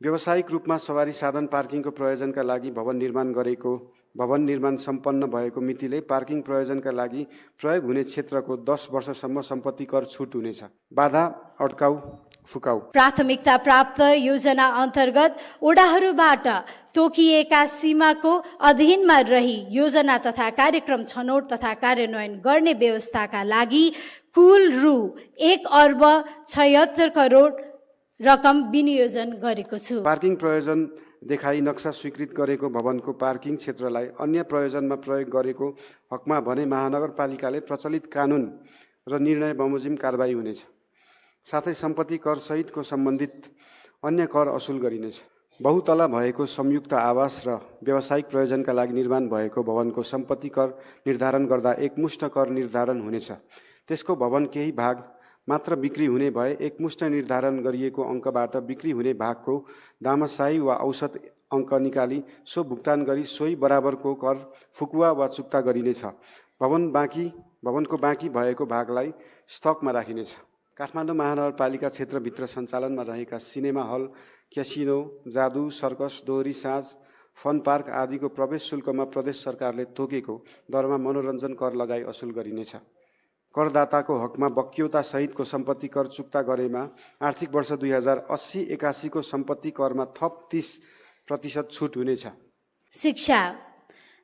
व्यावसायिक रूपमा सवारी साधन पार्किङको प्रयोजनका लागि भवन निर्माण सम्पन्न भएको मितिले पार्किङ प्रयोजनका लागि प्रयोग हुने क्षेत्रको 10 वर्षसम्म सम्पत्ति कर छुट हुनेछ। बाधा अड्काउ फुकाउ। प्राथमिकता प्राप्त योजना अन्तर्गत ओडाहरूबाट तोकिएका सीमाको अधीनमा रही योजना तथा कार्यक्रम छनौट तथा कार्यान्वयन गर्ने व्यवस्थाका लागि कुल रु 1,76 करोड रकम विनियोजन गरेको छु। पार्किङ प्रयोजन देखाई नक्सा स्वीकृत गरेको भवनको पार्किङ क्षेत्रलाई अन्य प्रयोजनमा प्रयोग गरेको हकमा भने महानगरपालिकाले प्रचलित कानुन र निर्णय बमोजिम कारबाही हुनेछ। साथै सम्पत्ति कर सहितको सम्बन्धित अन्य कर असुल गरिनेछ। बहुतला भएको संयुक्त आवास र व्यावसायिक प्रयोजनका लागि निर्माण भएको भवनको सम्पत्ति कर निर्धारण गर्दा एकमुष्ट कर निर्धारण हुनेछ। त्यसको भवन केही भाग मात्र बिक्री हुने भए एकमुष्ट निर्धारण गरिएको अङ्कबाट बिक्री हुने भागको दामशाही वा औसत अङ्क निकाली सो भुक्तान गरी सोही बराबरको कर फुकुवा वा चुक्ता गरिनेछ। भवनको बाँकी भएको भागलाई स्टकमा राखिनेछ। काठमाडौँ महानगरपालिका क्षेत्रभित्र सञ्चालनमा रहेका सिनेमा हल, क्यासिनो, जादु, सर्कस, दोहोरी साँझ, फन पार्क आदिको प्रवेश शुल्कमा प्रदेश सरकारले तोकेको दरमा मनोरञ्जन कर लगाई असुल गरिनेछ। करदाताको हकमा बक्यौता सहितको सम्पत्ति कर चुक्ता गरेमा आर्थिक वर्ष 2080-81 को सम्पत्ति करमा थप 30% छुट हुनेछ। शिक्षा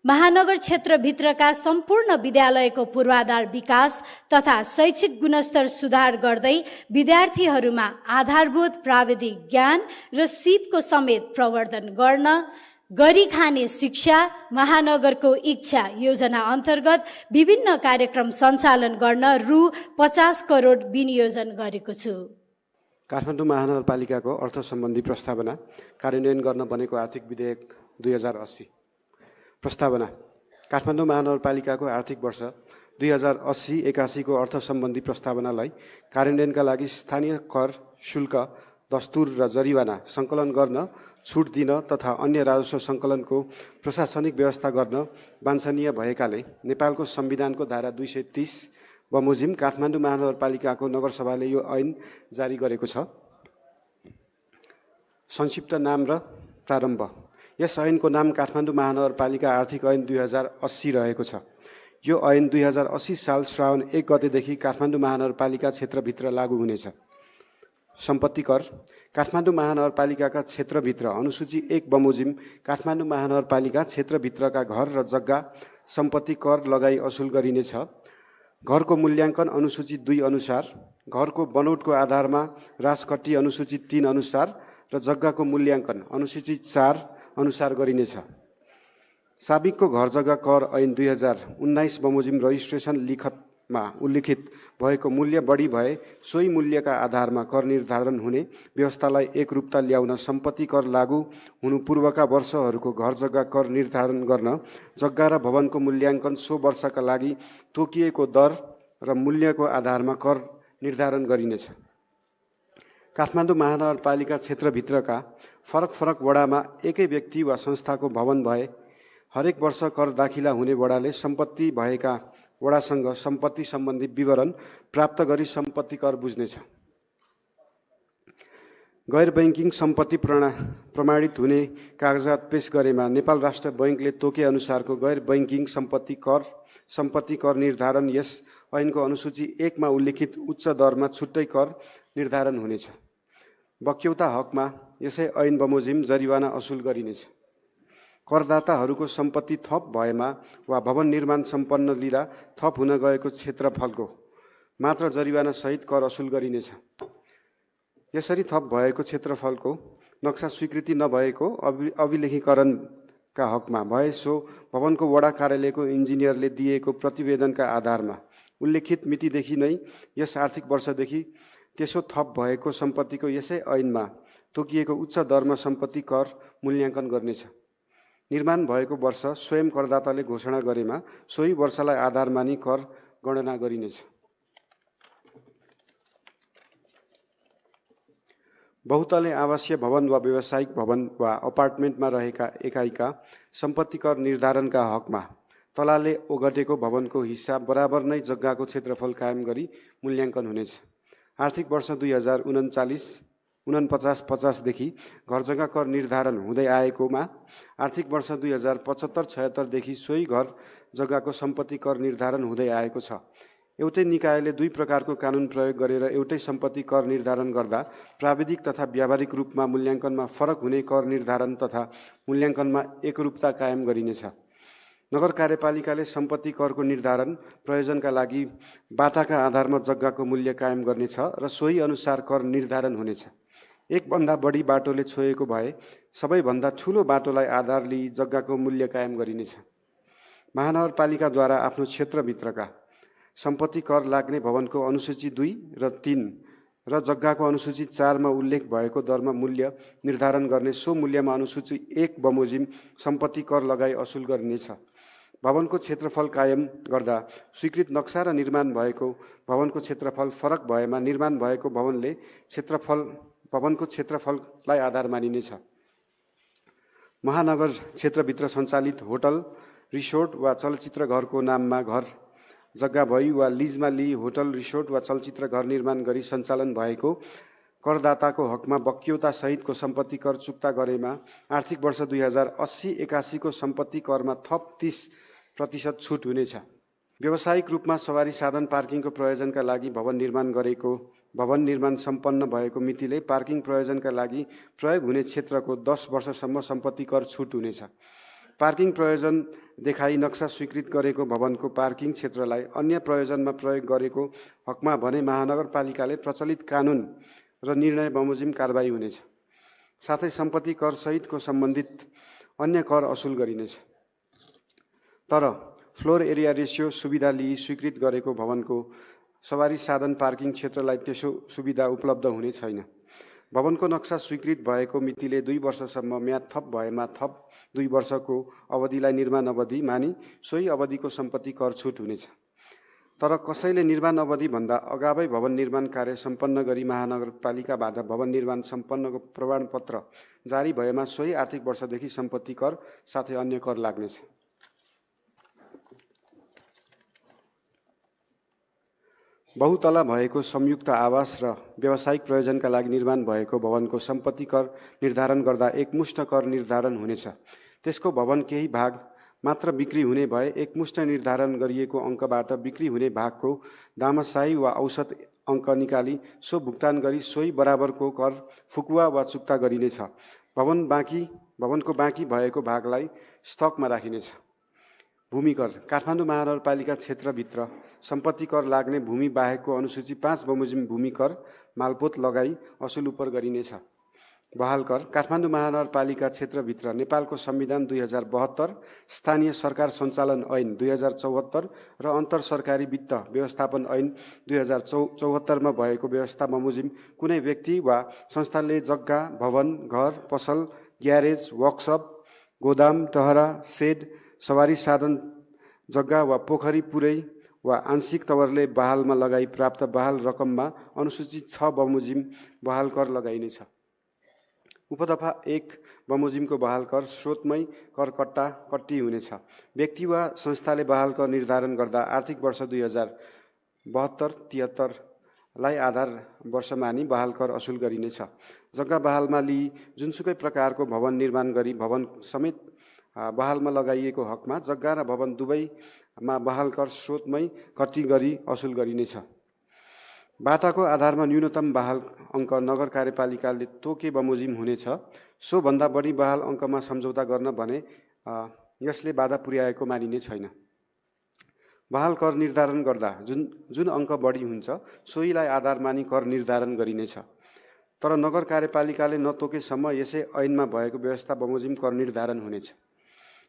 महानगर क्षेत्रभित्रका सम्पूर्ण विद्यालयको पूर्वाधार विकास तथा शैक्षिक गुणस्तर सुधार गर्दै विद्यार्थीहरूमा आधारभूत प्राविधिक ज्ञान र सिपको समेत प्रवर्धन गर्न गरी खाने शिक्षा महानगरको इच्छा योजना अन्तर्गत विभिन्न कार्यक्रम सञ्चालन गर्न रु 50 करोड विनियोजन गरेको छु। काठमाडौँ महानगरपालिकाको अर्थ सम्बन्धी प्रस्तावना कार्यान्वयन गर्न बनेको आर्थिक विधेयक 2080। प्रस्तावना काठमाडौँ महानगरपालिकाको आर्थिक वर्ष 2080-81 को अर्थ सम्बन्धी प्रस्तावनालाई कार्यान्वयनका लागि स्थानीय कर, शुल्क, दस्तुर र जरिवाना सङ्कलन गर्न, छुट दिन तथा अन्य राजस्व सङ्कलनको प्रशासनिक व्यवस्था गर्न वाञ्छनीय भएकाले नेपालको संविधानको धारा 230 बमोजिम काठमाडौँ महानगरपालिकाको नगरसभाले यो ऐन जारी गरेको छ। संक्षिप्त नाम र प्रारम्भ। यस ऐनको नाम काठमाडौँ महानगरपालिका आर्थिक ऐन 2080 रहेको छ। यो ऐन 2080 साल श्रावण 1 गतेदेखि काठमाडौँ महानगरपालिका क्षेत्रभित्र लागू हुनेछ। सम्पत्ति कर काठमाडौँ महानगरपालिकाका क्षेत्रभित्र अनुसूची 1 बमोजिम काठमाडौँ महानगरपालिका क्षेत्रभित्रका घर र जग्गा सम्पत्ति कर लगाई असुल गरिनेछ। घरको मूल्याङ्कन अनुसूची 2 अनुसार, घरको बनोटको आधारमा राजकट्टी अनुसूची 3 अनुसार र जग्गाको मूल्याङ्कन अनुसूची 4 अनुसार गरिनेछ। साबिकको घर जग्गा कर ऐन 2019 बमोजिम रजिस्ट्रेसन लिखतमा उल्लिखित भएको मूल्य बढी भए सोही मूल्यका आधारमा कर निर्धारण हुने व्यवस्थालाई एकरूपता ल्याउन सम्पत्ति कर लागू हुनु पूर्वका वर्षहरूको घर जग्गा कर निर्धारण गर्न जग्गा र भवनको मूल्याङ्कन सो वर्षका लागि तोकिएको दर र मूल्यको आधारमा कर निर्धारण गरिनेछ। काठमाडौँ महानगरपालिका क्षेत्रभित्रका फरक फरक वडामा एकै व्यक्ति वा संस्थाको भवन भए हरेक वर्ष कर दाखिला हुने वडाले सम्पत्ति भएका वडासँग सम्पत्ति सम्बन्धी विवरण प्राप्त गरी सम्पत्ति कर बुझ्नेछ। गैर बैंकिङ सम्पत्ति प्रमाणित हुने कागजात पेश गरेमा नेपाल राष्ट्र बैंकले तोके अनुसारको गैर बैंकिङ सम्पत्ति कर निर्धारण यस ऐनको अनुसूची 1 मा उल्लिखित उच्च दरमा छुट्टै कर निर्धारण हुनेछ। बक्यौता हकमा यसै ऐन बमोजिम जरिवाना असुल गरिनेछ। करदाताहरूको सम्पत्ति थप भएमा वा भवन निर्माण सम्पन्न लिँदा थप हुन गएको क्षेत्रफलको मात्र जरिवाना सहित कर असुल गरिनेछ। यसरी थप भएको क्षेत्रफलको नक्सा स्वीकृति नभएको अभिलेखीकरणका हकमा भए सो भवनको वडा कार्यालयको इन्जिनियरले दिएको प्रतिवेदनका आधारमा उल्लेखित मितिदेखि नै यस आर्थिक वर्षदेखि त्यसो थप भएको सम्पत्तिको यसै ऐनमा तोकिएको उच्च दरमा सम्पत्ति कर मूल्याङ्कन गर्नेछ। निर्माण भएको वर्ष स्वयं करदाताले घोषणा गरेमा सोही वर्षलाई आधार मानी कर गणना गरिनेछ। बहुतले आवासीय भवन वा व्यावसायिक भवन वा अपार्टमेन्टमा रहेका एकाइका सम्पत्ति कर निर्धारणका हकमा तलाले ओगटेको भवनको हिस्सा बराबर नै जग्गाको क्षेत्रफल कायम गरी मूल्याङ्कन हुनेछ। आर्थिक वर्ष 49-50 देखि घरजग्गा कर निर्धारण हुँदै आएकोमा आर्थिक वर्ष 2075-76 देखि सोही घर जग्गाको सम्पत्ति कर निर्धारण हुँदै आएको छ। एउटै निकायले दुई प्रकारको कानुन प्रयोग गरेर एउटै सम्पत्ति कर निर्धारण गर्दा प्राविधिक तथा व्यावहारिक रूपमा मूल्याङ्कनमा फरक हुने कर निर्धारण तथा मूल्याङ्कनमा एकरूपता कायम गरिनेछ। नगर कार्यपालिकाले सम्पत्ति करको निर्धारण प्रयोजनका लागि बाटाका आधारमा जग्गाको मूल्य कायम गर्नेछ र सोही अनुसार कर निर्धारण हुनेछ। एकभन्दा बढी बाटोले छोएको भए सबैभन्दा ठूलो बाटोलाई आधार लिई जग्गाको मूल्य कायम गरिनेछ। महानगरपालिकाद्वारा आफ्नो क्षेत्रभित्रका सम्पत्ति कर लाग्ने भवनको अनुसूची 2 र 3 र जग्गाको अनुसूची 4 मा उल्लेख भएको दरमा मूल्य निर्धारण गर्ने सो मूल्यमा अनुसूची 1 बमोजिम सम्पत्ति कर लगाई असुल गरिनेछ। भवनको क्षेत्रफल कायम गर्दा स्वीकृत नक्सा र निर्माण भएको भवनको क्षेत्रफल फरक भएमा निर्माण भएको भवनको क्षेत्रफललाई आधार मानिनेछ। महानगर क्षेत्रभित्र सञ्चालित होटल, रिसोर्ट वा चलचित्र घरको नाममा घर जग्गा भई वा लिजमा लिई होटल, रिसोर्ट वा चलचित्र घर निर्माण गरी सञ्चालन भएको करदाताको हकमा बक्यौता सहितको सम्पत्ति कर चुक्ता गरेमा आर्थिक वर्ष 2080-81 को सम्पत्ति करमा थप 30% छुट हुनेछ। व्यावसायिक रूपमा सवारी साधन पार्किङको प्रयोजनका लागि भवन निर्माण गरेको भवन निर्माण सम्पन्न भएको मितिले पार्किङ प्रयोजनका लागि प्रयोग हुने क्षेत्रको 10 वर्षसम्म सम्पत्ति कर छुट हुनेछ। पार्किङ प्रयोजन देखाई नक्सा स्वीकृत गरेको भवनको पार्किङ क्षेत्रलाई अन्य प्रयोजनमा प्रयोग गरेको हकमा भने महानगरपालिकाले प्रचलित कानुन र निर्णय बमोजिम कारबाही हुनेछ। साथै सम्पत्ति कर सहितको सम्बन्धित अन्य कर असुल गरिनेछ। तर फ्लोर एरिया रेसियो सुविधा लिई स्वीकृत गरेको भवनको सवारी साधन पार्किङ क्षेत्रलाई त्यसो सुविधा उपलब्ध हुने छैन। भवनको नक्सा स्वीकृत भएको मितिले 2 वर्षसम्म म्याद थप भएमा थप 2 वर्षको अवधिलाई निर्माण अवधि मानी सोही अवधिको सम्पत्ति कर छुट हुनेछ। तर कसैले निर्माण अवधि भन्दा अगावै भवन निर्माण कार्य सम्पन्न गरी महानगरपालिकाबाट भवन निर्माण सम्पन्नको प्रमाणपत्र जारी भएमा सोही आर्थिक वर्षदेखि सम्पत्ति कर साथै अन्य कर लाग्नेछ। बहुतला भएको संयुक्त आवास र व्यावसायिक प्रयोजनका लागि निर्माण भएको भवनको सम्पत्ति कर निर्धारण गर्दा एकमुष्ट कर निर्धारण हुनेछ। त्यसको भवन केही भाग मात्र बिक्री हुने भए एकमुष्ट निर्धारण गरिएको अङ्कबाट बिक्री हुने भागको दामशाही वा औसत अङ्क निकाली सो भुक्तान गरी सोही बराबरको कर फुकुवा वा चुक्ता गरिनेछ। भवनको बाँकी भएको भागलाई स्टकमा राखिनेछ। भूमि कर काठमाडौँ महानगरपालिका क्षेत्रभित्र सम्पत्ति कर लाग्ने भूमि बाहेकको अनुसूची 5 बमोजिम भूमि कर मालपोत लगाई असुल उपर गरिनेछ। बहाल कर काठमाडौँ महानगरपालिका क्षेत्रभित्र नेपालको संविधान 2072, स्थानीय सरकार सञ्चालन ऐन 2074 र अन्तर सरकारी वित्त व्यवस्थापन ऐन 2074 मा भएको व्यवस्था बमोजिम कुनै व्यक्ति वा संस्थाले जग्गा, भवन, घर, पसल, ग्यारेज, वर्कसप, गोदाम, टहरा, सेड, सवारी साधन जग्गा वा पोखरी पुरै वा आंशिक तवरले बहालमा लगाई प्राप्त बहाल रकममा अनुसूची 6 बमोजिम बहाल कर लगाइनेछ। उपदफा 1 बमोजिमको बहाल कर स्रोतमै कर कट्टी हुनेछ। व्यक्ति वा संस्थाले बहाल कर निर्धारण गर्दा आर्थिक वर्ष 2072-73 लाई आधार वर्ष मानी बहाल कर असुल गरिनेछ। जग्गा बहालमा लिई जुनसुकै प्रकारको भवन निर्माण गरी भवन समेत बहालमा लगाइएको हकमा जग्गा र भवन दुवैमा बहाल कर स्रोतमै कट्टी गरी असुल गरिनेछ। बाटाको आधारमा न्यूनतम बहाल अङ्क नगर कार्यपालिकाले तोके बमोजिम हुनेछ। सो भन्दा बढी बहाल अङ्कमा सम्झौता गर्न भने यसले बाधा पुर्याएको मानिने छैन। बहाल कर निर्धारण गर्दा जुन अङ्क बढी हुन्छ सोहीलाई आधार मानी कर निर्धारण गरिनेछ। तर नगर कार्यपालिकाले नतोकेसम्म यसै ऐनमा भएको व्यवस्था बमोजिम कर निर्धारण हुनेछ।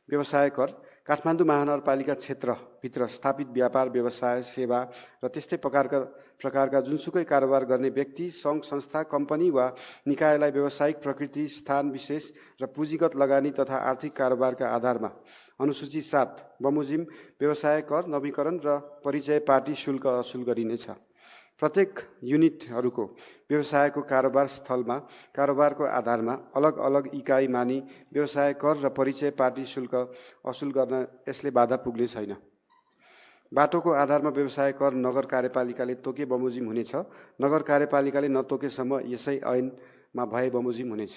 व्यवसाय कर काठमाडौँ महानगरपालिका क्षेत्रभित्र स्थापित व्यापार, व्यवसाय, सेवा र त्यस्तै प्रकारका जुनसुकै कारोबार गर्ने व्यक्ति, सङ्घ, संस्था, कम्पनी वा निकायलाई व्यावसायिक प्रकृति, स्थान विशेष र पुँजीगत लगानी तथा आर्थिक कारोबारका आधारमा अनुसूची 7 बमोजिम व्यवसाय कर, नवीकरण र परिचय पार्टी शुल्क असुल गरिनेछ। प्रत्येक युनिटहरूको व्यवसायको कारोबार स्थलमा कारोबारको आधारमा अलग अलग इकाइ मानी व्यवसाय कर र परिचय पार्टी शुल्क असुल गर्न यसले बाधा पुग्ने छैन। बाटोको आधारमा व्यवसाय कर नगर कार्यपालिकाले तोके बमोजिम हुनेछ। नगर कार्यपालिकाले नतोकेसम्म यसै ऐन मा भए बमोजिम हुनेछ।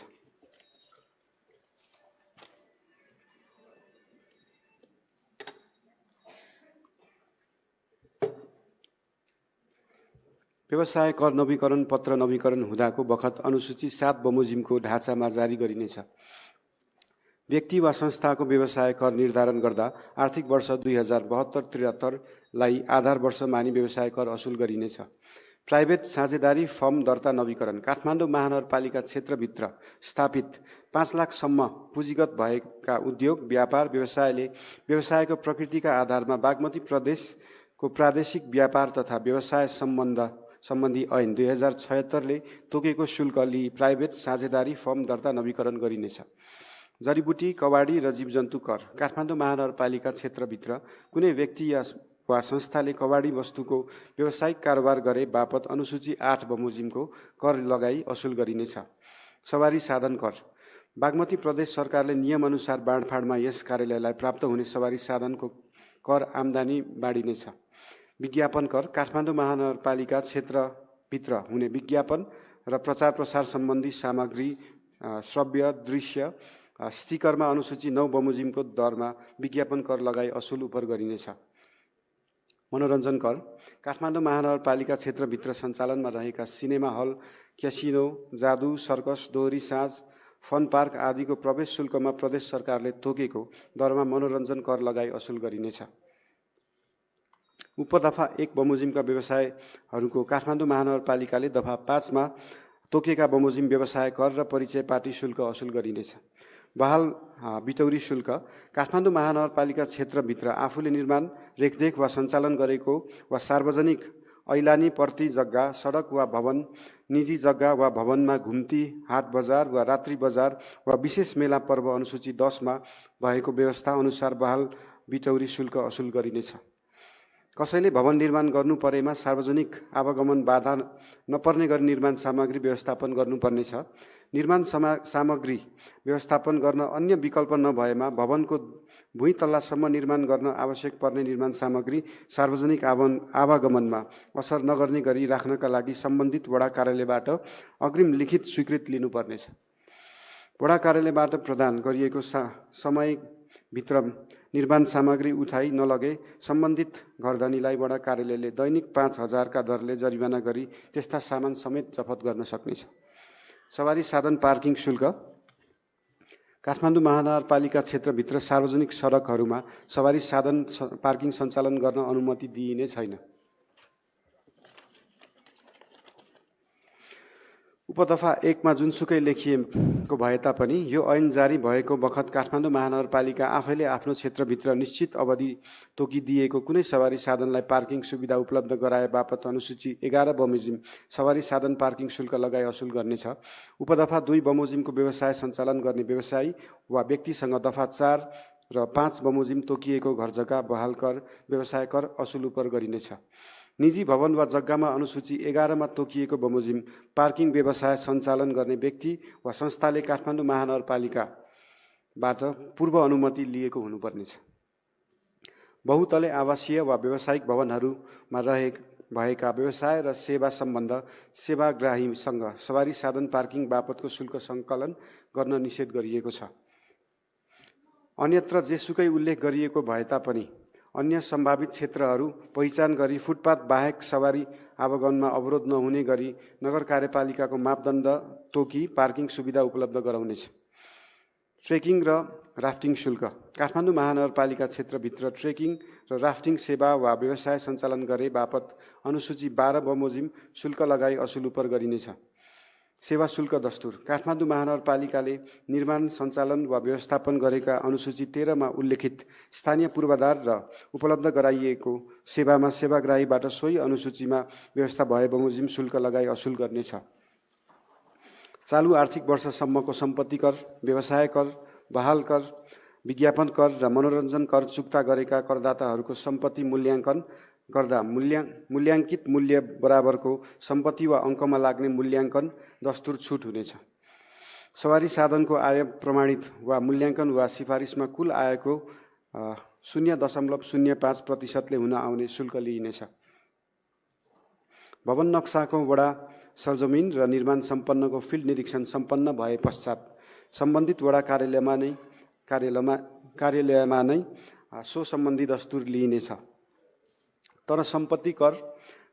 व्यवसाय कर नवीकरण पत्र नवीकरण हुँदाको बखत अनुसूची 7 बमोजिमको ढाँचामा जारी गरिनेछ। व्यक्ति वा संस्थाको व्यवसाय कर निर्धारण गर्दा आर्थिक वर्ष 2072-73लाई आधार वर्ष मानि व्यवसाय कर असुल गरिनेछ। प्राइभेट साझेदारी फर्म दर्ता नवीकरण काठमाडौँ महानगरपालिका क्षेत्रभित्र स्थापित 5 लाखसम्म पुँजीगत भएका उद्योग व्यापार व्यवसायले व्यवसायको प्रकृतिका आधारमा बागमती प्रदेशको प्रादेशिक व्यापार तथा व्यवसाय सम्बन्धी ऐन 2076ले तोकेको शुल्क लिई प्राइभेट साझेदारी फर्म दर्ता नवीकरण गरिनेछ। जडीबुटी कवाडी र जीवजन्तु कर काठमाडौँ महानगरपालिका क्षेत्रभित्र कुनै व्यक्ति वा संस्थाले कवाडी वस्तुको व्यावसायिक कारोबार गरे बापत अनुसूची 8 बमोजिमको कर लगाई असुल गरिनेछ। सवारी साधन कर बागमती प्रदेश सरकारले नियमअनुसार बाँडफाँडमा यस कार्यालयलाई प्राप्त हुने सवारी साधनको कर आम्दानी बाँडिनेछ। विज्ञापन कर काठमाडौँ महानगरपालिका क्षेत्रभित्र हुने विज्ञापन र प्रचार प्रसार सम्बन्धी सामग्री श्रव्य दृश्य स्टिकरमा अनुसूची 9 बमोजिमको दरमा विज्ञापन कर लगाई असुल उपर गरिनेछ। मनोरञ्जन कर काठमाडौँ महानगरपालिका क्षेत्रभित्र सञ्चालनमा रहेका सिनेमा हल क्यासिनो जादु सर्कस दोहोरी साँझ फन पार्क आदिको प्रवेश शुल्कमा प्रदेश सरकारले तोकेको दरमा मनोरञ्जन कर लगाई असुल गरिनेछ। उपदफा 1 बमोजिमका व्यवसायहरूको काठमाडौँ महानगरपालिकाले दफा 5 मा तोकेका बमोजिम व्यवसाय कर र परिचय पाटी शुल्क असुल गरिनेछ। बहाल बिटौरी शुल्क काठमाडौँ महानगरपालिका क्षेत्रभित्र आफूले निर्माण रेखदेख वा सञ्चालन गरेको वा सार्वजनिक ऐलानी पर्ती जग्गा सडक वा भवन निजी जग्गा वा भवनमा घुम्ती हाट बजार वा रात्रि बजार वा विशेष मेला पर्व अनुसूची 10 मा भएको व्यवस्था अनुसार बहाल बिटौरी शुल्क असुल गरिनेछ। कसैले भवन निर्माण गर्नु परेमा सार्वजनिक आवागमन बाधा नपर्ने गरी निर्माण सामग्री व्यवस्थापन गर्नुपर्नेछ। निर्माण सामग्री व्यवस्थापन गर्न अन्य विकल्प नभएमा भवनको भुइँ तल्लासम्म निर्माण गर्न आवश्यक पर्ने निर्माण सामग्री सार्वजनिक आवागमनमा असर नगर्ने गरी राख्नका लागि सम्बन्धित वडा कार्यालयबाट अग्रिम लिखित स्वीकृति लिनुपर्नेछ। वडा कार्यालयबाट प्रदान गरिएको समयभित्र निर्माण सामग्री उठाइ नलगे सम्बन्धित घरधनीलाई वडा कार्यालयले दैनिक 5,000 का दरले जरिवाना गरी त्यस्ता सामान समेत जफत गर्न सक्नेछ। सवारी साधन पार्किङ शुल्क काठमाडौँ महानगरपालिका क्षेत्रभित्र सार्वजनिक सडकहरूमा सवारी साधन पार्किङ सञ्चालन गर्न अनुमति दिइने छैन। उपदफा 1 मा जुनसुकै लेखिएको भए तापनि यो ऐन जारी भएको बखत काठमाडौँ महानगरपालिका आफैले आफ्नो क्षेत्रभित्र निश्चित अवधि तोकिदिएको कुनै सवारी साधनलाई पार्किङ सुविधा उपलब्ध गराए बापत अनुसूची 11 बमोजिम सवारी साधन पार्किङ शुल्क लगाई असुल गर्नेछ। उपदफा 2 बमोजिमको व्यवसाय सञ्चालन गर्ने व्यवसायी वा व्यक्तिसँग दफा 4 र 5 बमोजिम तोकिएको घरजग्गा बहाल कर व्यवसाय कर असुल उपर गरिनेछ। निजी भवन वा जग्गामा अनुसूची 11 मा तोकिएको बमोजिम पार्किङ व्यवसाय सञ्चालन गर्ने व्यक्ति वा संस्थाले काठमाडौँ महानगरपालिकाबाट पूर्व अनुमति लिएको हुनुपर्नेछ। बहुतले आवासीय वा व्यावसायिक भवनहरूमा भएका व्यवसाय र सेवा सम्बन्ध सेवाग्राहीसँग सवारी साधन पार्किङ बापतको शुल्क सङ्कलन गर्न निषेध गरिएको छ। अन्यत्र जेसुकै उल्लेख गरिएको भए तापनि अन्य सम्भावित क्षेत्रहरू पहिचान गरी फुटपाथ बाहेक सवारी आवागमनमा अवरोध नहुने गरी नगर कार्यपालिकाको मापदण्ड तोकी पार्किङ सुविधा उपलब्ध गराउनेछ। ट्रेकिङ र राफ्टिङ शुल्क काठमाडौँ महानगरपालिका क्षेत्रभित्र ट्रेकिङ र राफ्टिङ सेवा वा व्यवसाय सञ्चालन गरे बापत अनुसूची 12 बमोजिम शुल्क लगाई असुल उपर गरिनेछ। सेवा शुल्क दस्तुर काठमाडौँ महानगरपालिकाले निर्माण सञ्चालन वा व्यवस्थापन गरेका अनुसूची 13 मा उल्लेखित स्थानीय पूर्वाधार र उपलब्ध गराइएको सेवामा सेवाग्राहीबाट सोही अनुसूचीमा व्यवस्था भए बमोजिम शुल्क लगाई असुल गर्नेछ। चालु आर्थिक वर्षसम्मको सम्पत्ति कर व्यवसाय कर बहाल कर विज्ञापन कर र मनोरञ्जन कर चुक्ता गरेका करदाताहरूको सम्पत्ति मूल्याङ्कन गर्दा मूल्याङ्कित मूल्य बराबरको सम्पत्ति वा अङ्कमा लाग्ने मूल्याङ्कन दस्तुर छुट हुनेछ। सवारी साधनको आय प्रमाणित वा मूल्याङ्कन वा सिफारिसमा कुल आयको 0.05% हुन आउने शुल्क लिइनेछ। भवन नक्साको वडा सरजमिन र निर्माण सम्पन्नको फिल्ड निरीक्षण सम्पन्न भए पश्चात सम्बन्धित वडा कार्यालयमा नै सो सम्बन्धी दस्तुर लिइनेछ। तर सम्पत्ति कर,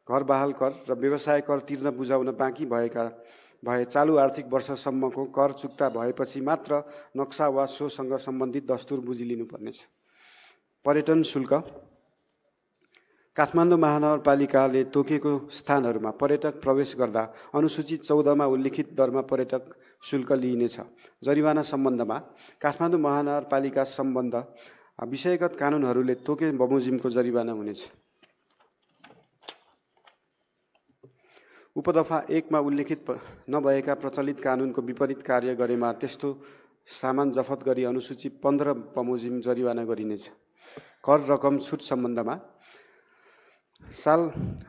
घर बहाल कर र व्यवसाय कर तिर्न बुझाउन बाँकी भए चालु आर्थिक वर्षसम्मको कर चुक्ता भएपछि मात्र नक्सा वा सोसँग सम्बन्धित दस्तुर बुझिलिनुपर्नेछ। पर्यटन शुल्क। काठमाडौँ महानगरपालिकाले तोकेको स्थानहरूमा पर्यटक प्रवेश गर्दा अनुसूची 14 मा उल्लिखित दरमा पर्यटक शुल्क लिइनेछ। जरिवाना सम्बन्धमा काठमाडौँ महानगरपालिका सम्बन्ध विषयगत कानुनहरूले तोके बमोजिमको जरिवाना हुनेछ। उपदफा 1 मा उल्लिखित नभएका प्रचलित कानुनको विपरीत कार्य गरेमा त्यस्तो सामान जफत गरी अनुसूची 15 बमोजिम जरिवाना गरिनेछ। कर रकम छुट सम्बन्धमा साल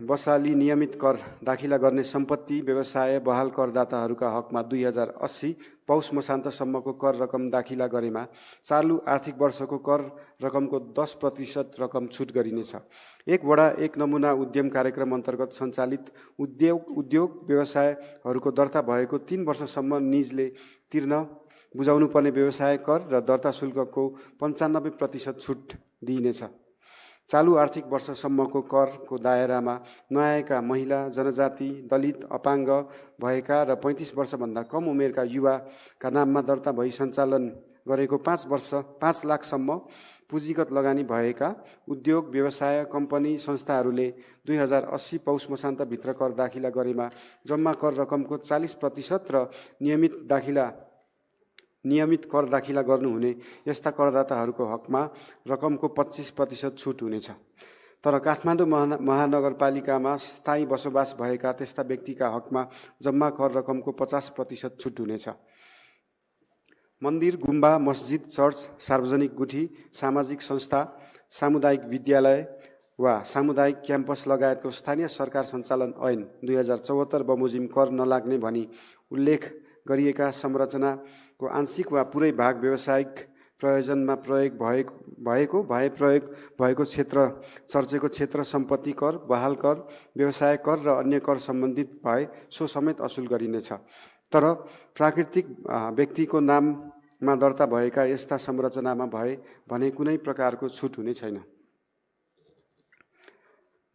बसाली नियमित कर दाखिला गर्ने सम्पत्ति व्यवसाय बहाल करदाताहरूका हकमा 2080 पौष मसान्तसम्मको कर रकम दाखिला गरेमा चालु आर्थिक वर्षको कर रकमको 10% रकम छुट गरिनेछ। एक वडा एक नमुना उद्यम कार्यक्रम अन्तर्गत सञ्चालित उद्योग व्यवसायहरूको दर्ता भएको 3 वर्षसम्म निजले तिर्न बुझाउनुपर्ने व्यवसाय कर र दर्ता शुल्कको 95% छुट दिइनेछ। चालु आर्थिक वर्षसम्मको करको दायरामा नआएका महिला, जनजाति, दलित, अपाङ्ग भएका र 35 वर्षभन्दा कम उमेरका युवाका नाममा दर्ता भई सञ्चालन गरेको 5 लाखसम्म पुँजीगत लगानी भएका उद्योग, व्यवसाय, कम्पनी, संस्थाहरूले 2080 पौष मसान्तभित्र कर दाखिला गरेमा जम्मा कर रकमको 40% र नियमित कर दाखिला गर्नुहुने यस्ता करदाताहरूको हकमा रकमको 25% छुट हुनेछ। तर काठमाडौँ महानगरपालिकामा स्थायी बसोबास भएका त्यस्ता व्यक्तिका हकमा जम्मा कर रकमको 50% छुट हुनेछ। मन्दिर, गुम्बा, मस्जिद, चर्च, सार्वजनिक गुठी, सामाजिक संस्था, सामुदायिक विद्यालय वा सामुदायिक क्याम्पस लगायतको स्थानीय सरकार सञ्चालन ऐन 2074 बमोजिम कर नलाग्ने भनी उल्लेख गरिएका संरचनाको आंशिक वा पुरै भाग व्यावसायिक प्रयोजनमा प्रयोग भएको क्षेत्र, चर्चेको क्षेत्र सम्पत्ति कर, बहाल कर, व्यवसाय कर र अन्य कर सम्बन्धित भए सो समेत असुल गरिनेछ। तर प्राकृतिक व्यक्तिको नाममा दर्ता भएका यस्ता संरचनामा भए भने कुनै प्रकारको छुट हुने छैन।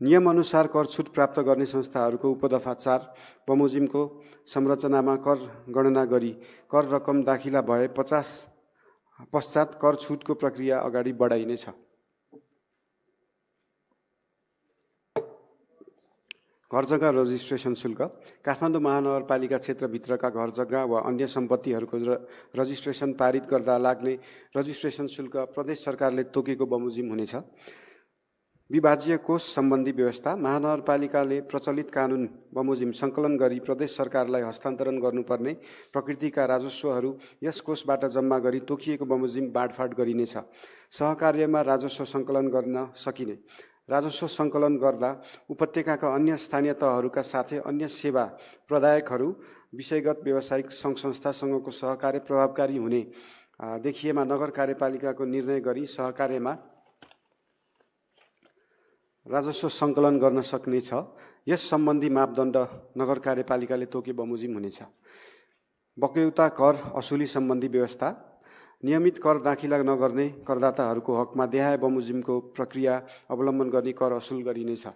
नियमअनुसार कर छुट प्राप्त गर्ने संस्थाहरूको उपदफा 4 बमोजिमको संरचनामा कर गणना गरी कर रकम दाखिला भए पश्चात कर छुटको प्रक्रिया अगाडि बढाइनेछ। घर जग्गा रजिस्ट्रेसन शुल्क। काठमाडौँ महानगरपालिका क्षेत्रभित्रका घर जग्गा वा अन्य सम्पत्तिहरूको रजिस्ट्रेसन पारित गर्दा लाग्ने रजिस्ट्रेसन शुल्क प्रदेश सरकारले तोकेको बमोजिम हुनेछ। विभाज्य कोष सम्बन्धी व्यवस्था। महानगरपालिकाले प्रचलित कानुन बमोजिम सङ्कलन गरी प्रदेश सरकारलाई हस्तान्तरण गर्नुपर्ने प्रकृतिका राजस्वहरू यस कोषबाट जम्मा गरी तोकिएको बमोजिम बाँडफाँड गरिनेछ। सहकार्यमा राजस्व सङ्कलन गर्न सकिने। राजस्व सङ्कलन गर्दा उपत्यकाका अन्य स्थानीय तहहरूका साथै अन्य सेवा प्रदायकहरू, विषयगत व्यावसायिक सङ्घ संस्थासँगको सहकार्य प्रभावकारी हुने देखिएमा नगर कार्यपालिकाको निर्णय गरी सहकार्यमा राजस्व सङ्कलन गर्न सक्नेछ। यस सम्बन्धी मापदण्ड नगर कार्यपालिकाले तोके बमोजिम हुनेछ। बक्यौता कर असुली सम्बन्धी व्यवस्था। नियमित कर दाखिला नगर्ने करदाताहरूको हकमा देहाय बमोजिमको प्रक्रिया अवलम्बन गरी कर असुल गरिनेछ।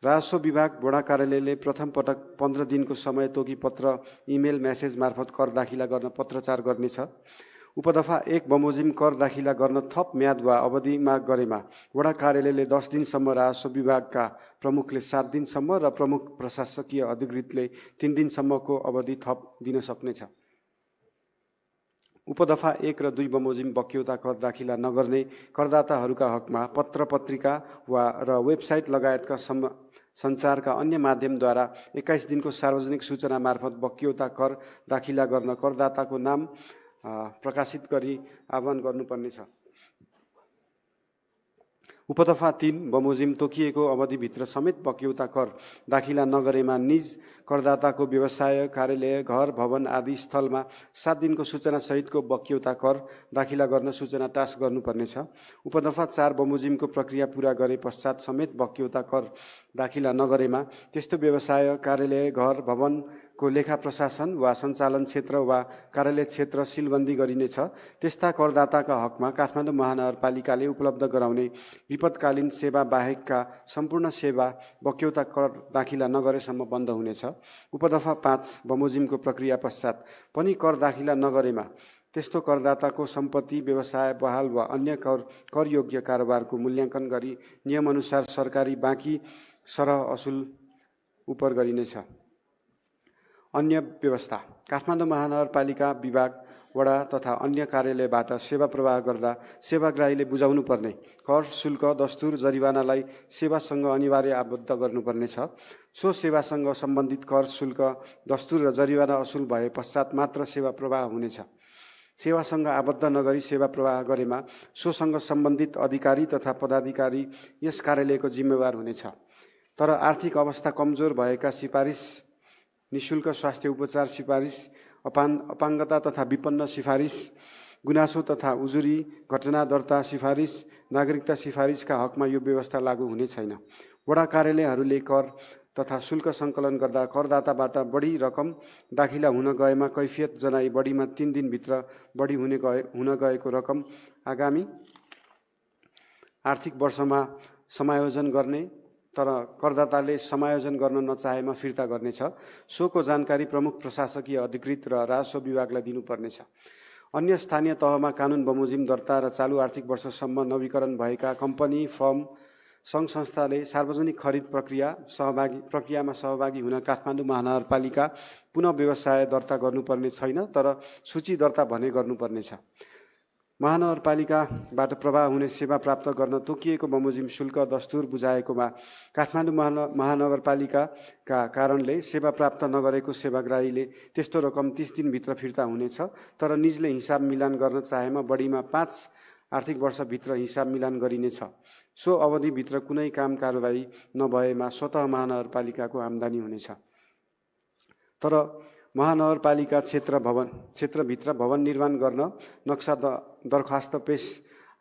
राजस्व विभाग वडा कार्यालयले प्रथम पटक 15 दिनको समय तोकी पत्र, इमेल, मेसेज मार्फत कर दाखिला गर्न पत्रचार गर्नेछ। उपदफा 1 बमोजिम कर दाखिला गर्न थप म्याद वा अवधि माग गरेमा वडा कार्यालयले 10 दिनसम्म, राजस्व विभागका प्रमुखले 7 दिनसम्म र प्रमुख प्रशासकीय अधिकृतले 3 दिनसम्मको अवधि थप दिन सक्नेछ। उपदफा 1 र 2 बमोजिम बक्यौता कर दाखिला नगर्ने करदाताहरूका हकमा पत्र, पत्रिका र वेबसाइट लगायतका सञ्चारका अन्य माध्यमद्वारा 21 दिनको सार्वजनिक सूचना मार्फत बक्यौता कर दाखिला गर्न करदाताको नाम प्रकाशित गरी आह्वान गर्नुपर्नेछ। उपदफा 3 बमोजिम तोकिएको अवधिभित्र समेत बक्यौता कर दाखिला नगरेमा निज करदाताको व्यवसाय, कार्यालय, घर, भवन आदि स्थलमा 7 दिनको सूचना सहितको बक्यौता कर दाखिला गर्न सूचना टास्क गर्नुपर्नेछ। उपदफा 4 बमोजिमको प्रक्रिया पूरा गरे पश्चात समेत बक्यौता कर दाखिला नगरेमा त्यस्तो व्यवसाय, कार्यालय, घर, भवनको लेखा प्रशासन वा सञ्चालन क्षेत्र वा कार्यालय क्षेत्र सिलबन्दी गरिनेछ। त्यस्ता करदाताका हकमा काठमाडौँ महानगरपालिकाले उपलब्ध गराउने विपदकालीन सेवा बाहेकका सम्पूर्ण सेवा बक्यौता कर दाखिला नगरेसम्म बन्द हुनेछ। उपदफा 5 बमोजिमको प्रक्रिया पश्चात पनि कर दाखिला नगरेमा त्यस्तो करदाताको सम्पत्ति, व्यवसाय, बहाल वा अन्य करयोग्य कारोबारको मूल्याङ्कन गरी नियमअनुसार सरकारी बाँकी सरह असुल उपर गरिनेछ। अन्य व्यवस्था काठमाडौँ महानगरपालिका विभाग, वडा तथा अन्य कार्यालयबाट सेवा प्रवाह गर्दा सेवाग्राहीले बुझाउनु पर्ने कर, शुल्क, दस्तुर, जरिवानालाई सेवासँग अनिवार्य आबद्ध गर्नुपर्नेछ। सो सेवासँग सम्बन्धित कर, शुल्क, दस्तुर र जरिवाना असुल भए पश्चात मात्र सेवा प्रवाह हुनेछ। सेवासँग आबद्ध नगरी सेवा प्रवाह गरेमा सोसँग सम्बन्धित अधिकारी तथा पदाधिकारी यस कार्यालयको जिम्मेवार हुनेछ। तर आर्थिक अवस्था कमजोर भएका सिफारिस, निशुल्क स्वास्थ्य उपचार सिफारिस, अपाङ्गता तथा विपन्न सिफारिस, गुनासो तथा उजुरी, घटना दर्ता सिफारिस, नागरिकता सिफारिसका हकमा यो व्यवस्था लागू हुने छैन। वडा कार्यालयहरूले कर तथा शुल्क सङ्कलन गर्दा करदाताबाट बढी रकम दाखिला हुन गएमा कैफियत जनाई बढीमा 3 दिनभित्र बढी हुन गएको रकम आगामी आर्थिक वर्षमा समायोजन गर्ने, तर करदाताले समायोजन गर्न नचाहेमा फिर्ता गर्नेछ। सोको जानकारी प्रमुख प्रशासकीय अधिकृत र राजस्व विभागलाई दिनुपर्नेछ। अन्य स्थानीय तहमा कानुन बमोजिम दर्ता र चालु आर्थिक वर्षसम्म नवीकरण भएका कम्पनी, फर्म, सङ्घ संस्थाले सार्वजनिक खरिद प्रक्रियामा सहभागी हुन काठमाडौँ महानगरपालिका पुनः व्यवसाय दर्ता गर्नुपर्ने छैन, तर सूची दर्ता भने गर्नुपर्नेछ। महानगरपालिकाबाट प्रवाह हुने सेवा प्राप्त गर्न तोकिएको बमोजिम शुल्क, दस्तुर बुझाएकोमा काठमाडौँ महानगरपालिकाका कारणले सेवा प्राप्त नगरेको सेवाग्राहीले त्यस्तो रकम 30 दिनभित्र फिर्ता हुनेछ। तर निजले हिसाब मिलान गर्न चाहेमा बढीमा 5 आर्थिक वर्षभित्र हिसाब मिलान गरिनेछ। सो अवधिभित्र कुनै काम कारबाही नभएमा स्वतः महानगरपालिकाको आम्दानी हुनेछ। तर महानगरपालिका क्षेत्रभित्र भवन निर्माण गर्न नक्सा दरखास्त पेश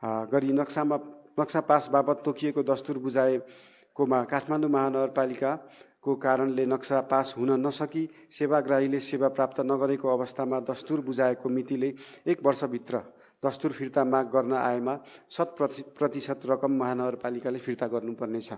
गरी नक्सा पास बाबत तोकिएको दस्तुर बुझाएकोमा काठमाडौँ महानगरपालिकाको कारणले नक्सा पास हुन नसकी सेवाग्राहीले सेवा प्राप्त नगरेको अवस्थामा दस्तुर बुझाएको मितिले 1 वर्षभित्र दस्तुर फिर्ता माग गर्न आएमा 100% रकम महानगरपालिकाले फिर्ता गर्नुपर्नेछ।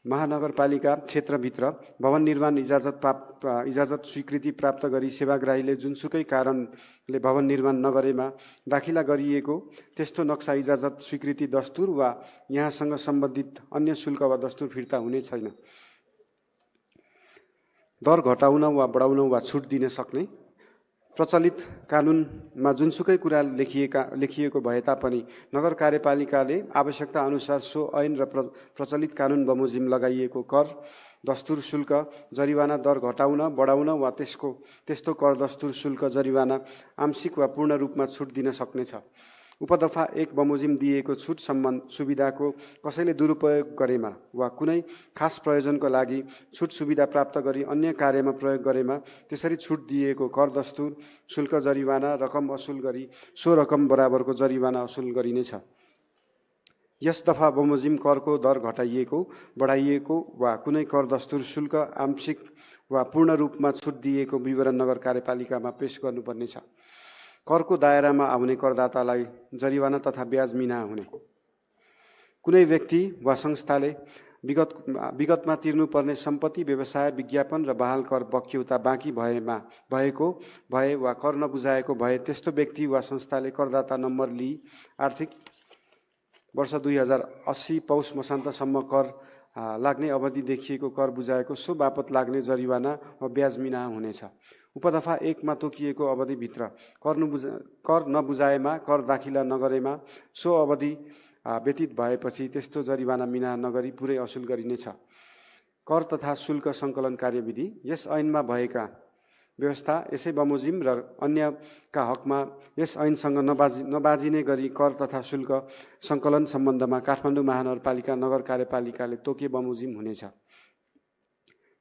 महानगरपालिका क्षेत्रभित्र भवन निर्माण इजाजत स्वीकृति प्राप्त गरी सेवाग्राहीले जुनसुकै कारणले भवन निर्माण नगरेमा दाखिला गरिएको त्यस्तो नक्सा इजाजत स्वीकृति दस्तुर वा यहाँसँग सम्बन्धित अन्य शुल्क वा दस्तुर फिर्ता हुने छैन। दर घटाउन वा बढाउन वा छुट दिन सक्ने प्रचलित कानुनमा जुनसुकै कुरा लेखिएको भए तापनि नगर कार्यपालिकाले आवश्यकता अनुसार सो ऐन र प्रचलित कानुन बमोजिम लगाइएको कर, दस्तुर, शुल्क, जरिवाना दर घटाउन, बढाउन वा त्यस्तो कर, दस्तुर, शुल्क, जरिवाना आंशिक वा पूर्ण रूपमा छुट दिन सक्नेछ। उपदफा 1 बमोजिम दिएको छुट सुविधाको कसैले दुरुपयोग गरेमा वा कुनै खास प्रयोजनको लागि छुट सुविधा प्राप्त गरी अन्य कार्यमा प्रयोग गरेमा त्यसरी छुट दिएको कर, दस्तुर, शुल्क, जरिवाना रकम असुल गरी सो रकम बराबरको जरिवाना असुल गरिनेछ। यस दफा बमोजिम करको दर घटाइएको, बढाइएको वा कुनै कर, दस्तुर, शुल्क आंशिक वा पूर्ण रूपमा छुट दिएको विवरण नगर कार्यपालिकामा पेश गर्नुपर्नेछ। करको दायरामा आउने करदातालाई जरिवाना तथा ब्याज मिना हुने। कुनै व्यक्ति वा संस्थाले विगतमा तिर्नुपर्ने सम्पत्ति, व्यवसाय, विज्ञापन र बहाल कर बक्यौता बाँकी भए वा कर नबुझाएको भए त्यस्तो व्यक्ति वा संस्थाले करदाता नम्बर लिई आर्थिक वर्ष 2080 पौष मसान्तसम्म कर लाग्ने अवधि देखिएको कर बुझाएको सो बापत लाग्ने जरिवाना वा ब्याज मिना हुनेछ। उपदफा 1 मा तोकिएको अवधिभित्र कर नबुझाएमा, कर दाखिला नगरेमा सो अवधि व्यतीत भएपछि त्यस्तो जरिवाना मिना नगरी पुरै असुल गरिनेछ। कर तथा शुल्क सङ्कलन कार्यविधि यस ऐनमा भएका व्यवस्था यसै बमोजिम र अन्यका हकमा यस ऐनसँग नबाजिने गरी कर तथा शुल्क सङ्कलन सम्बन्धमा काठमाडौँ महानगरपालिका नगर कार्यपालिकाले तोके बमोजिम हुनेछ।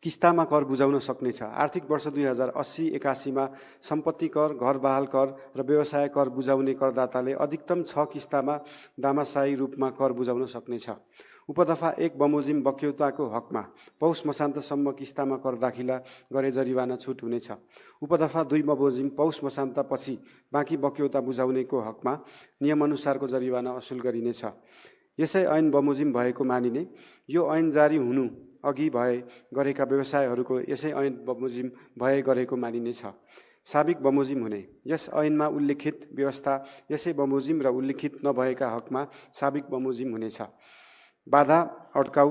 किस्तामा कर बुझाउन सक्नेछ। आर्थिक वर्ष 2080-81 सम्पत्ति कर, घर बहाल कर र व्यवसाय कर बुझाउने करदाताले अधिकतम 6 किस्तामा दामाशाही रूपमा कर बुझाउन सक्नेछ। उपदफा 1 बमोजिम बक्यौताको हकमा पौष मसान्तसम्म किस्तामा कर दाखिला गरे जरिवाना छुट हुनेछ। उपदफा 2 बमोजिम पौष मसान्तपछि बाँकी बक्यौता बुझाउनेको हकमा नियमअनुसारको जरिवाना असुल गरिनेछ। यसै ऐन बमोजिम भएको मानिने यो ऐन जारी हुनु अघि भए गरेका व्यवसायहरूको यसै ऐन बमोजिम भए गरेको मानिनेछ। साबिक बमोजिम हुने यस ऐनमा उल्लेखित व्यवस्था यसै बमोजिम र उल्लेखित नभएका हकमा साबिक बमोजिम हुनेछ। बाधा अड्काउ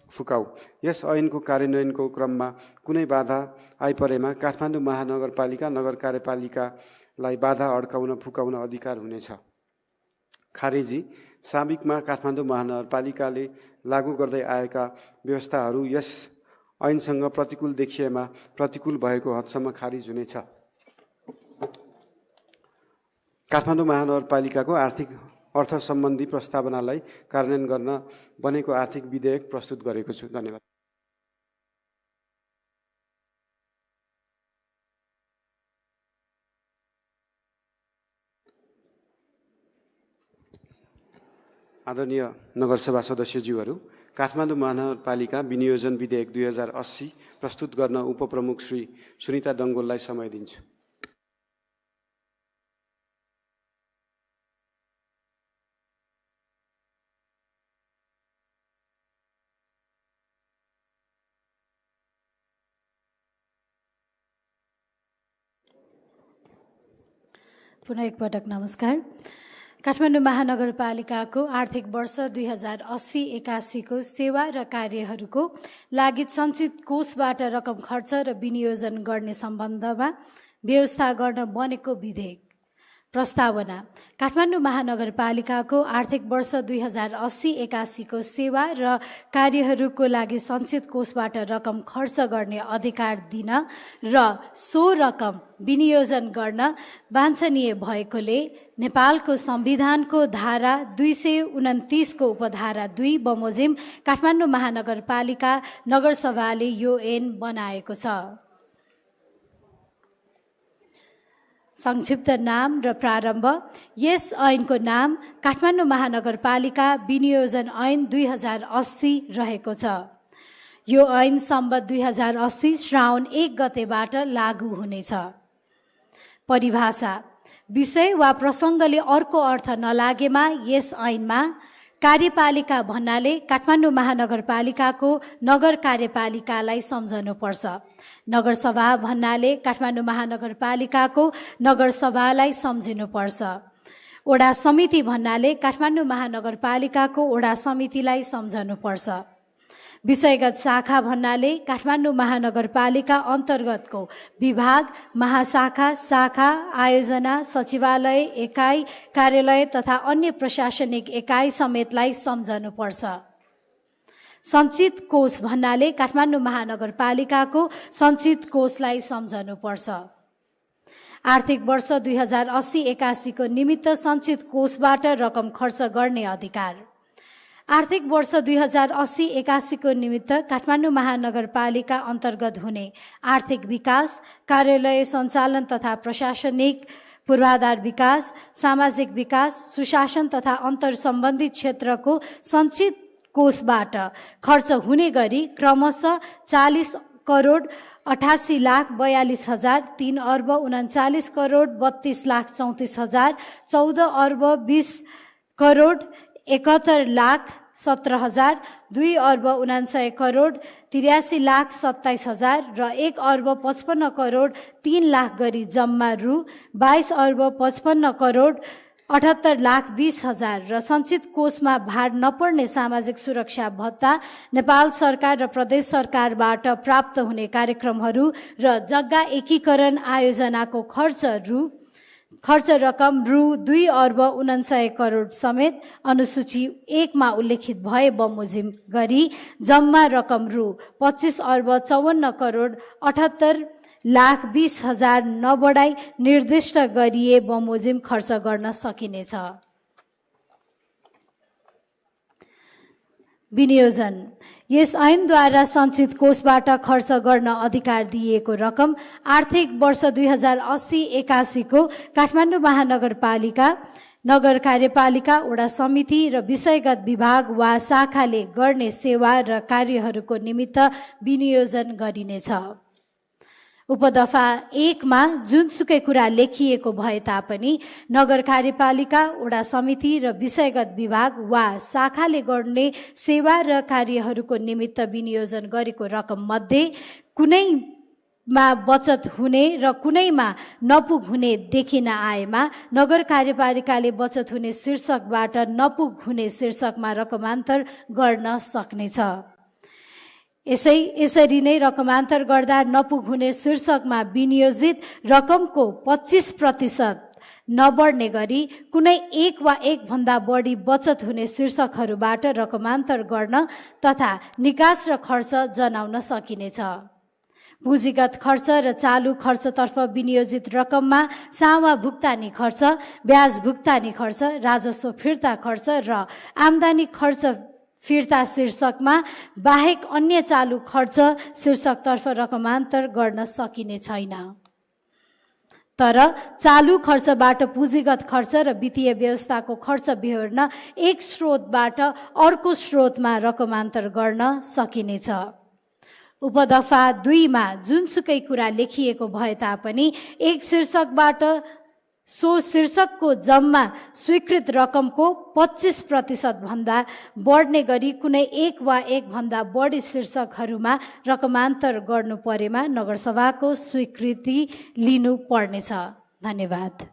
फुकाउ यस ऐनको कार्यान्वयनको क्रममा कुनै बाधा आइपरेमा काठमाडौँ महानगरपालिका नगर कार्यपालिकालाई बाधा अड्काउन फुकाउन अधिकार हुनेछ। खारेजी साबिकमा काठमाडौँ महानगरपालिकाले लागू गर्दै आएका व्यवस्थाहरू यस ऐनसँग प्रतिकूल देखिएमा प्रतिकूल भएको हदसम्म खारिज हुनेछ। काठमाडौँ महानगरपालिकाको आर्थिक अर्थ सम्बन्धी प्रस्तावनालाई कार्यान्वयन गर्न बनेको आर्थिक विधेयक प्रस्तुत गरेको छु। धन्यवाद। आदरणीय नगरसभा सदस्यज्यूहरू, काठमाडौँ महानगरपालिका विनियोजन विधेयक 2080 प्रस्तुत गर्न उपप्रमुख श्री सुनिता डङ्गोललाई समय दिन्छु। पुनः एकपटक नमस्कार। काठमाडौँ महानगरपालिकाको आर्थिक वर्ष 2080-81 को सेवा र कार्यहरूको लागि सञ्चित कोषबाट रकम खर्च र विनियोजन गर्ने सम्बन्धमा व्यवस्था गर्न बनेको विधेयक प्रस्तावना। काठमाडौँ महानगरपालिकाको आर्थिक वर्ष 2080-81 को सेवा र कार्यहरूको लागि सञ्चित कोषबाट रकम खर्च गर्ने अधिकार दिन र सो रकम विनियोजन गर्न वाञ्छनीय भएकोले नेपालको संविधानको धारा 229 को उपधारा 2 बमोजिम काठमाडौँ महानगरपालिका नगरसभाले यो ऐन बनाएको छ। संक्षिप्त नाम र प्रारम्भ। यस ऐनको नाम काठमाडौँ महानगरपालिका विनियोजन ऐन 2080 रहेको छ। यो ऐन सम्बत 2080 श्रावण 1 गतेबाट लागू हुनेछ। परिभाषा। विषय वा प्रसङ्गले अर्को अर्थ नलागेमा यस ऐनमा कार्यपालिका भन्नाले काठमाडौँ महानगरपालिकाको नगर कार्यपालिकालाई सम्झनुपर्छ। नगरसभा भन्नाले काठमाडौँ महानगरपालिकाको नगरसभालाई सम्झिनुपर्छ। ओडा समिति भन्नाले काठमाडौँ महानगरपालिकाको ओडा समितिलाई सम्झनुपर्छ। विषयगत शाखा भन्नाले काठमाडौँ महानगरपालिका अन्तर्गतको विभाग, महाशाखा, शाखा, आयोजना, सचिवालय, एकाइ, कार्यालय तथा अन्य प्रशासनिक एकाइ समेतलाई सम्झनुपर्छ। सञ्चित कोष भन्नाले काठमाडौँ महानगरपालिकाको सञ्चित कोषलाई सम्झनुपर्छ। आर्थिक वर्ष 2080-81 को निमित्त सञ्चित कोषबाट रकम खर्च गर्ने अधिकार। आर्थिक वर्ष 2080-81 को निमित्त काठमाडौँ महानगरपालिका अन्तर्गत हुने आर्थिक विकास, कार्यालय सञ्चालन तथा प्रशासनिक पूर्वाधार विकास, सामाजिक विकास, सुशासन तथा अन्तर सम्बन्धित क्षेत्रको सञ्चित कोषबाट खर्च हुने गरी क्रमशः 40 करोड 88 लाख 42 हजार, 3 अर्ब 39 करोड 32 लाख 34 हजार, 14 अर्ब 20 करोड 71 लाख 17 हजार, 2 अर्ब 99 करोड 83 लाख 27 हजार र 1 अर्ब 55 करोड 3 लाख गरी जम्मा रु 22 अर्ब 55 करोड 78 लाख 20 हजार र सञ्चित कोषमा भार नपर्ने सामाजिक सुरक्षा भत्ता, नेपाल सरकार र प्रदेश सरकारबाट प्राप्त हुने कार्यक्रमहरू र जग्गा एकीकरण आयोजनाको खर्च रकम रु 2 अर्ब 49 करोड समेत अनुसूची 1 मा उल्लेखित भए बमोजिम गरी जम्मा रकम रु 25 अर्ब 54 करोड 78 लाख 20 हजार नबढाई निर्दिष्ट गरिए बमोजिम खर्च गर्न सकिनेछ। विनियोजन। यस ऐनद्वारा सञ्चित कोषबाट खर्च गर्न अधिकार दिइएको रकम आर्थिक वर्ष 2080-81 को काठमाडौँ महानगरपालिका, नगर कार्यपालिका, वडा समिति र विषयगत विभाग वा शाखाले गर्ने सेवा र कार्यहरूको निमित्त विनियोजन गरिनेछ। उपदफा 1 मा जुनसुकै कुरा लेखिएको भए तापनि नगर कार्यपालिका, वडा समिति र विषयगत विभाग वा शाखाले गर्ने सेवा र कार्यहरूको निमित्त विनियोजन गरेको रकम मध्ये कुनैमा बचत हुने र कुनैमा नपुग हुने देखिन आएमा नगर कार्यपालिकाले बचत हुने शीर्षकबाट नपुग हुने शीर्षकमा रकमान्तर गर्न सक्नेछ। यसरी नै रकमान्तर गर्दा नपुग हुने शीर्षकमा विनियोजित रकमको 25% नबढ्ने गरी कुनै एक वा एक भन्दा बढी बचत हुने शीर्षकहरूबाट रकमान्तर गर्न तथा निकास र खर्च जनाउन सकिनेछ। पुँजीगत खर्च र चालु खर्चतर्फ विनियोजित रकममा सामा भुक्तानी खर्च, ब्याज भुक्तानी खर्च, राजस्व फिर्ता खर्च र आम्दानी खर्च फिर्ता शीर्षकमा बाहेक अन्य चालु खर्च शीर्षकतर्फ रकमान्तर गर्न सकिने छैन। तर चालु खर्चबाट पुँजीगत खर्च र वित्तीय व्यवस्थाको खर्च बेहोर्न एक स्रोतबाट अर्को स्रोतमा रकमान्तर गर्न सकिनेछ। उपदफा 2 मा जुनसुकै कुरा लेखिएको भए तापनि एक शीर्षकबाट सो शीर्षकको जम्मा स्वीकृत रकमको 25% भन्दा बढ्ने गरी कुनै एक वा एक भन्दा बढी शीर्षकहरूमा रकमान्तर गर्नु परेमा नगरसभाको स्वीकृति लिनु पर्नेछ। धन्यवाद।